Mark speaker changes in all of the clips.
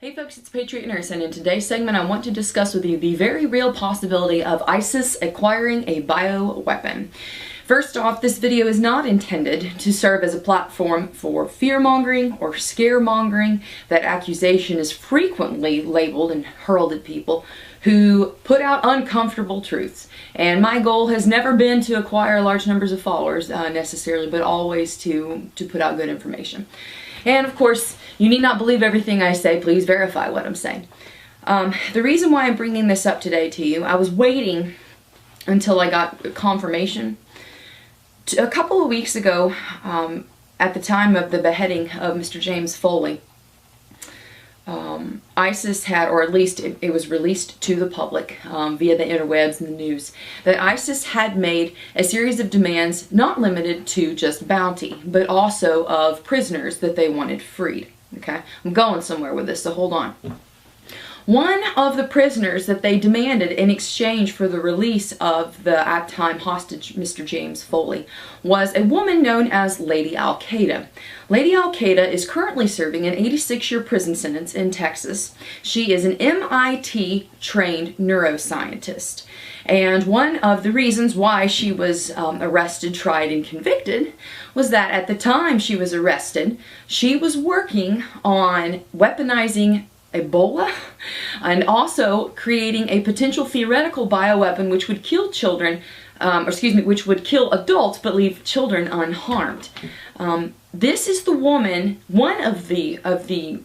Speaker 1: Hey folks, it's ThePatriotNurse, and in today's segment I want to discuss with you the very real possibility of ISIS acquiring a bioweapon. First off, this video is not intended to serve as a platform for fear-mongering or scare-mongering. That accusation is frequently labeled and hurled at people who put out uncomfortable truths. And my goal has never been to acquire large numbers of followers necessarily, but always to put out good information. And of course, you need not believe everything I say. Please verify what I'm saying. The reason why I'm bringing this up today to you, I was waiting until I got confirmation. A couple of weeks ago, at the time of the beheading of Mr. James Foley, ISIS had, or at least it was released to the public via the interwebs and the news, that ISIS had made a series of demands not limited to just bounty, but also of prisoners that they wanted freed. Okay, I'm going somewhere with this, so hold on. One of the prisoners that they demanded in exchange for the release of the at-time hostage, Mr. James Foley, was a woman known as Lady Al-Qaeda. Lady Al-Qaeda is currently serving an 86-year prison sentence in Texas. She is an MIT-trained neuroscientist. And one of the reasons why she was arrested, tried, and convicted was that at the time she was arrested, she was working on weaponizing Ebola and also creating a potential theoretical bioweapon which would kill children, which would kill adults but leave children unharmed. This is the woman, one of the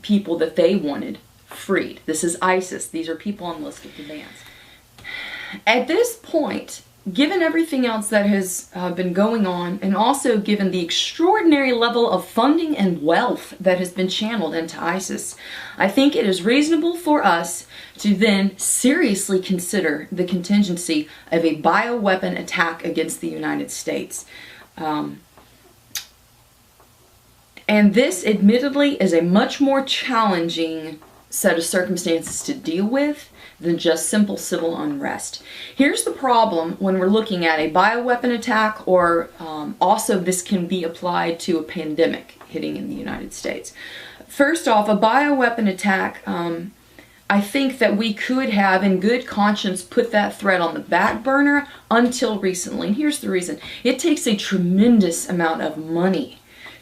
Speaker 1: people that they wanted freed. This is ISIS. These are people on the list of demands. At this point, given everything else that has been going on, and also given the extraordinary level of funding and wealth that has been channeled into ISIS, I think it is reasonable for us to then seriously consider the contingency of a bioweapon attack against the United States. And this, admittedly, is a much more challenging set of circumstances to deal with than just simple civil unrest. Here's the problem when we're looking at a bioweapon attack, or also this can be applied to a pandemic hitting in the United States. First off, a bioweapon attack, I think that we could have in good conscience put that threat on the back burner until recently. And here's the reason. It takes a tremendous amount of money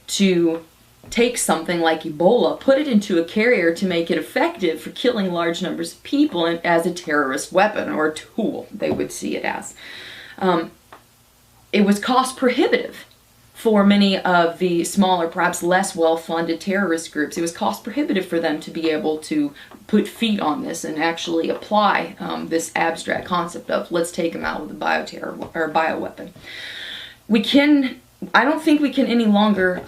Speaker 1: to take something like Ebola, put it into a carrier to make it effective for killing large numbers of people, and as a terrorist weapon or a tool, they would see it as. It was cost prohibitive for many of the smaller, perhaps less well-funded terrorist groups. It was cost prohibitive for them to be able to put feet on this and actually apply this abstract concept of let's take them out with a bioterror or bioweapon. I don't think we can any longer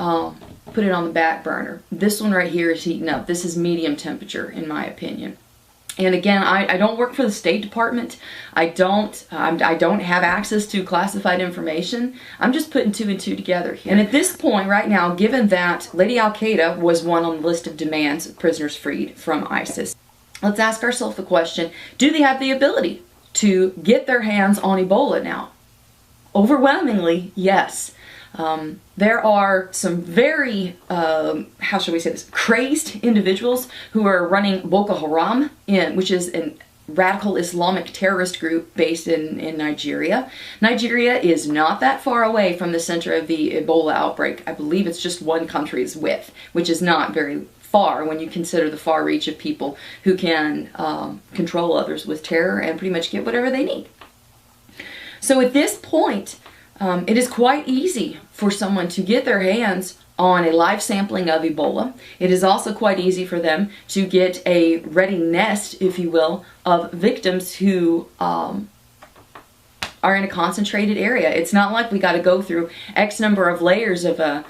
Speaker 1: put it on the back burner. This one right here is heating up. This is medium temperature, in my opinion. And again, I don't work for the State Department. I don't have access to classified information. I'm just putting two and two together here. And at this point right now, given that Lady Al-Qaeda was one on the list of demands of prisoners freed from ISIS, let's ask ourselves the question, do they have the ability to get their hands on Ebola now? Overwhelmingly, yes. There are some very, how shall we say this, crazed individuals who are running Boko Haram, which is a radical Islamic terrorist group based in Nigeria. Nigeria is not that far away from the center of the Ebola outbreak. I believe it's just one country's width, which is not very far when you consider the far reach of people who can control others with terror and pretty much get whatever they need. So at this point, it is quite easy for someone to get their hands on a live sampling of Ebola. It is also quite easy for them to get a ready nest, if you will, of victims who are in a concentrated area. It's not like we got to go through X number of layers of a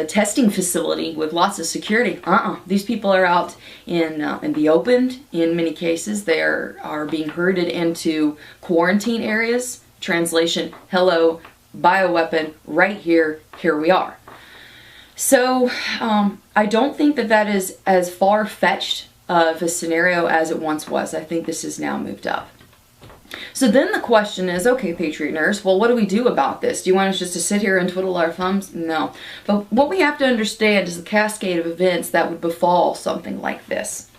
Speaker 1: testing facility with lots of security. These people are out in the open. In many cases, they are being herded into quarantine areas. Translation, hello, bioweapon, right here, here we are. So I don't think that that is as far-fetched of a scenario as it once was. I think this has now moved up. So then the question is, okay, Patriot Nurse, well, what do we do about this? Do you want us just to sit here and twiddle our thumbs? No. But what we have to understand is the cascade of events that would befall something like this.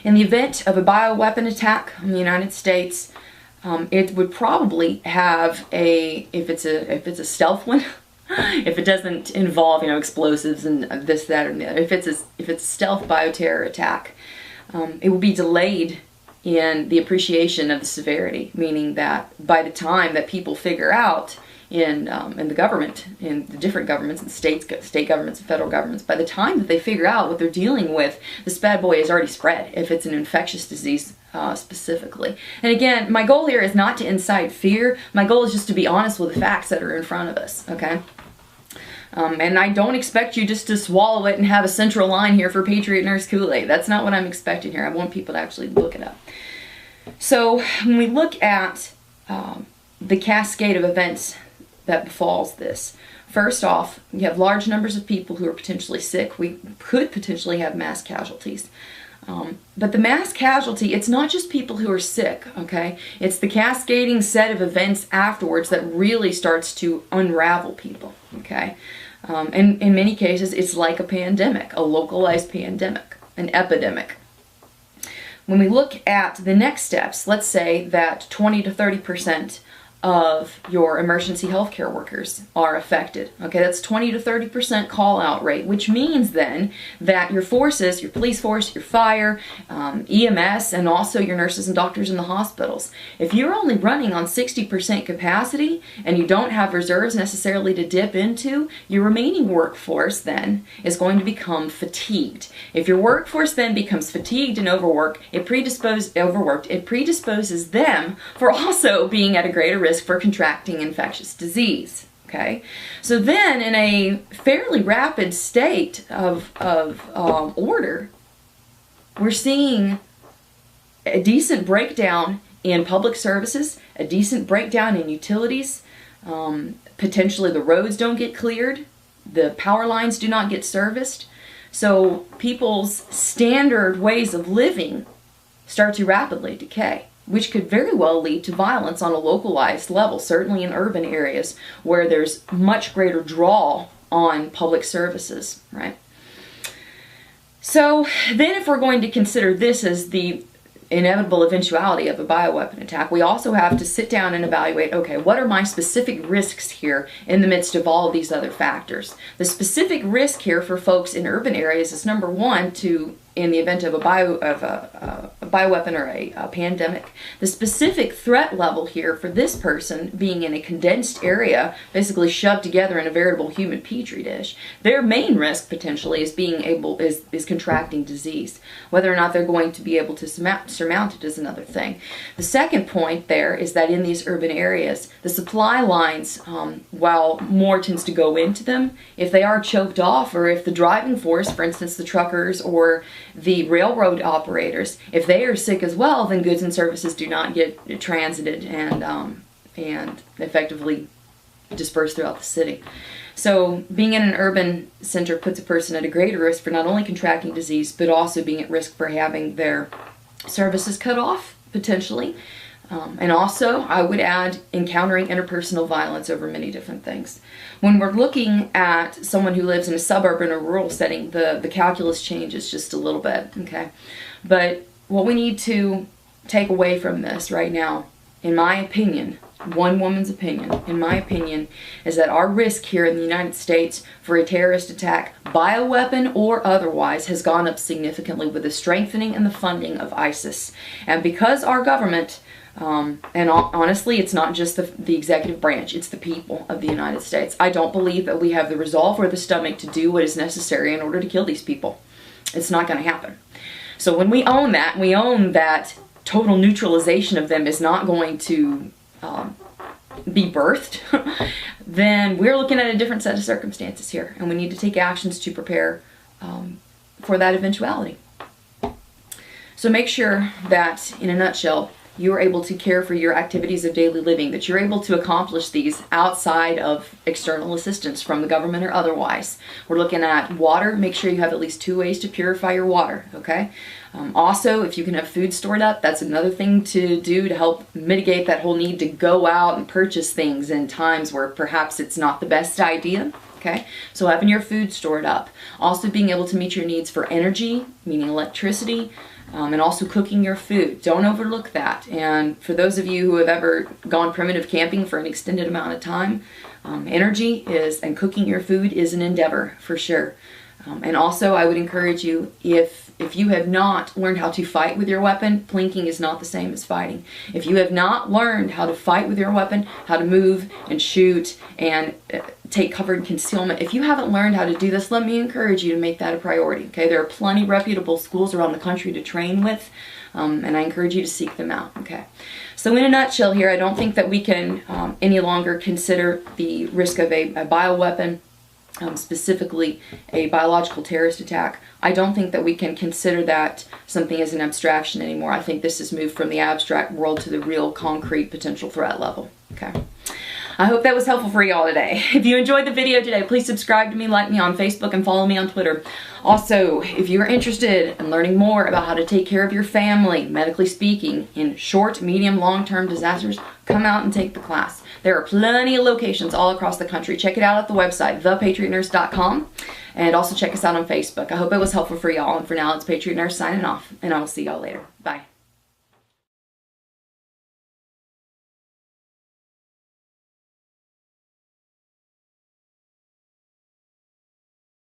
Speaker 1: In the event of a bioweapon attack in the United States, it would probably have if it's a stealth one, if it doesn't involve, explosives and this, that, or the other. If it's a stealth bioterror attack, it will be delayed in the appreciation of the severity, meaning that by the time that people figure out in the government, in the different governments, in state governments and federal governments, by the time that they figure out what they're dealing with, this bad boy has already spread, if it's an infectious disease specifically. And again, my goal here is not to incite fear. My goal is just to be honest with the facts that are in front of us, okay? And I don't expect you just to swallow it and have a central line here for Patriot Nurse Kool-Aid. That's not what I'm expecting here. I want people to actually look it up. So when we look at the cascade of events that befalls this, first off, you have large numbers of people who are potentially sick. We could potentially have mass casualties. But the mass casualty, it's not just people who are sick, okay? It's the cascading set of events afterwards that really starts to unravel people, okay? And in many cases, it's like a pandemic, a localized pandemic, an epidemic. When we look at the next steps, let's say that 20 to 30% of your emergency healthcare workers are affected. Okay, that's 20 to 30% call out rate, which means then that your forces, your police force, your fire, EMS, and also your nurses and doctors in the hospitals, if you're only running on 60% capacity and you don't have reserves necessarily to dip into, your remaining workforce then is going to become fatigued. If your workforce then becomes fatigued and overworked, it predisposes them for also being at a greater risk for contracting infectious disease. Okay, so then in a fairly rapid state of order, we're seeing a decent breakdown in public services, a decent breakdown in utilities. Potentially the roads don't get cleared, the power lines do not get serviced. So people's standard ways of living start to rapidly decay, which could very well lead to violence on a localized level, certainly in urban areas where there's much greater draw on public services, right? So then if we're going to consider this as the inevitable eventuality of a bioweapon attack, we also have to sit down and evaluate, okay, what are my specific risks here in the midst of all of these other factors? The specific risk here for folks in urban areas is, number one, in the event of a bioweapon or a pandemic, the specific threat level here for this person being in a condensed area, basically shoved together in a veritable human petri dish, their main risk potentially is contracting disease. Whether or not they're going to be able to surmount it is another thing. The second point there is that in these urban areas, the supply lines, while more tends to go into them, if they are choked off, or if the driving force, for instance the truckers or the railroad operators, if they are sick as well, then goods and services do not get transited and effectively dispersed throughout the city. So being in an urban center puts a person at a greater risk for not only contracting disease, but also being at risk for having their services cut off, potentially. And also, I would add, encountering interpersonal violence over many different things. When we're looking at someone who lives in a suburban or rural setting, the calculus changes just a little bit, okay? But what we need to take away from this right now, in my opinion, one woman's opinion, in my opinion, is that our risk here in the United States for a terrorist attack, bioweapon or otherwise, has gone up significantly with the strengthening and the funding of ISIS. And because our government, and honestly, it's not just the executive branch, it's the people of the United States. I don't believe that we have the resolve or the stomach to do what is necessary in order to kill these people. It's not going to happen. So when we own that total neutralization of them is not going to be birthed, then we're looking at a different set of circumstances here, and we need to take actions to prepare for that eventuality. So make sure that, in a nutshell, you are able to care for your activities of daily living, that you're able to accomplish these outside of external assistance from the government or otherwise. We're looking at water. Make sure you have at least 2 ways to purify your water, okay? Also, if you can have food stored up, that's another thing to do to help mitigate that whole need to go out and purchase things in times where perhaps it's not the best idea. Okay, so having your food stored up. Also being able to meet your needs for energy, meaning electricity, and also cooking your food. Don't overlook that. And for those of you who have ever gone primitive camping for an extended amount of time, energy is, and cooking your food is an endeavor for sure. And also I would encourage you, if you have not learned how to fight with your weapon, plinking is not the same as fighting. If you have not learned how to fight with your weapon, how to move and shoot and take cover and concealment, if you haven't learned how to do this, let me encourage you to make that a priority. Okay, there are plenty reputable schools around the country to train with, and I encourage you to seek them out. Okay, so in a nutshell here, I don't think that we can any longer consider the risk of a bioweapon, specifically a biological terrorist attack. I don't think that we can consider that something as an abstraction anymore. I think this has moved from the abstract world to the real concrete potential threat level. Okay. I hope that was helpful for y'all today. If you enjoyed the video today, please subscribe to me, like me on Facebook, and follow me on Twitter. Also, if you're interested in learning more about how to take care of your family, medically speaking, in short, medium, long-term disasters, come out and take the class. There are plenty of locations all across the country. Check it out at the website, ThePatriotNurse.com, and also check us out on Facebook. I hope it was helpful for y'all, and for now, it's Patriot Nurse signing off, and I will see y'all later. Bye.